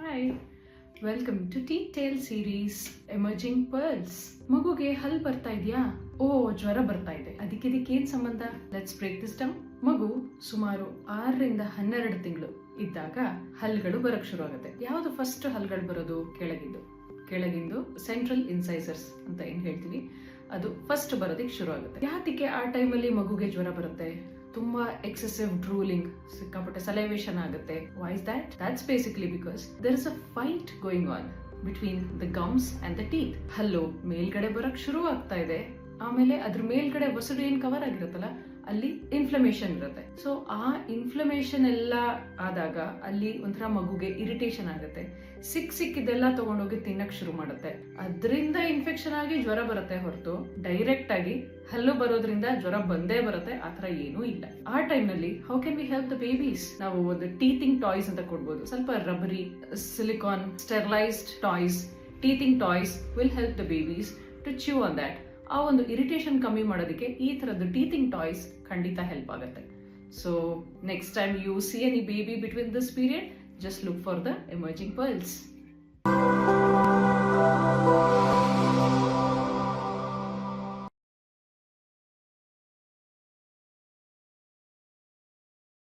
Hi, welcome to tea tale series emerging pearls. ಮಗುಗೆ ಹಲ್ ಬರ್ತಾ ಇದೆಯಾ? ಜ್ವರ ಬರ್ತಾ ಇದೆ. ಅದಕ್ಕೆ ಏನ್ ಸಂಬಂಧ? Let's break this down. ಮಗು ಸುಮಾರು 6ರಿಂದ 12 ತಿಂಗಳು ಇದ್ದಾಗ ಹಲ್ಗಳು ಬರಕ್ ಶುರು ಆಗುತ್ತೆ. ಯಾವ್ದು ಫಸ್ಟ್ ಹಲ್ಗಳು ಬರೋದು? ಕೆಳಗಿಂದು ಸೆಂಟ್ರಲ್ ಇನ್ಸೈಸರ್ಸ್ ಅಂತ ಏನ್ ಹೇಳ್ತೀವಿ, ಅದು ಫಸ್ಟ್ ಬರೋದಕ್ಕೆ ಶುರು ಆಗುತ್ತೆ. ಯಾತಕ್ಕೆ ಆ ಟೈಮಲ್ಲಿ ಮಗುಗೆ ಜ್ವರ ಬರುತ್ತೆ? ತುಂಬಾ ಎಕ್ಸೆಸಿವ್ ಡ್ರೂಲಿಂಗ್, ಸಿಕ್ಕಾಪಟ್ಟೆ ಸಲೈವೇಷನ್ ಆಗುತ್ತೆ. Why is that? That's basically because there is a fight going on between the gums and the teeth. ಹಲ್ಲು ಮೇಲ್ಗಡೆ ಬರಕ್ ಶುರು ಆಗ್ತಾ ಇದೆ, ಆಮೇಲೆ ಅದ್ರ ಮೇಲ್ಗಡೆ ವಸಡು ಏನ್ ಕವರ್ ಆಗಿರುತ್ತಲ್ಲ, ಅಲ್ಲಿ ಇನ್ಫ್ಲಮೇಷನ್ ಇರುತ್ತೆ. ಸೊ ಆ ಇನ್ಫ್ಲಮೇಷನ್ ಎಲ್ಲ ಆದಾಗ ಅಲ್ಲಿ ಒಂಥರ ಮಗುಗೆ ಇರಿಟೇಷನ್ ಆಗುತ್ತೆ. ಸಿಕ್ಕಿದ್ದೆಲ್ಲ ತಗೊಂಡೋಗಿ ತಿನ್ನಕ್ ಶುರು ಮಾಡುತ್ತೆ. ಅದರಿಂದ ಇನ್ಫೆಕ್ಷನ್ ಆಗಿ ಜ್ವರ ಬರುತ್ತೆ ಹೊರತು ಡೈರೆಕ್ಟ್ ಆಗಿ ಹಲ್ಲು ಬರೋದ್ರಿಂದ ಜ್ವರ ಬಂದೇ ಬರುತ್ತೆ ಆತರ ಏನೂ ಇಲ್ಲ. ಆ ಟೈಮ್ ನಲ್ಲಿ how can we help the babies? ನಾವು ಒಂದು ಟೀತಿಂಗ್ ಟಾಯ್ಸ್ ಅಂತ ಕೊಡ್ಬೋದು. ಸ್ವಲ್ಪ rubbery, silicon, sterilised toys, teething toys will help the babies to chew on that. ಆ ಒಂದು ಇರಿಟೇಷನ್ ಕಮ್ಮಿ ಮಾಡೋದಕ್ಕೆ ಈ ತರದ್ದು ಟೀತಿಂಗ್ ಟಾಯ್ಸ್ ಖಂಡಿತ ಹೆಲ್ಪ್ ಆಗುತ್ತೆ. So next time you see any baby between this period, just look for the emerging pearls.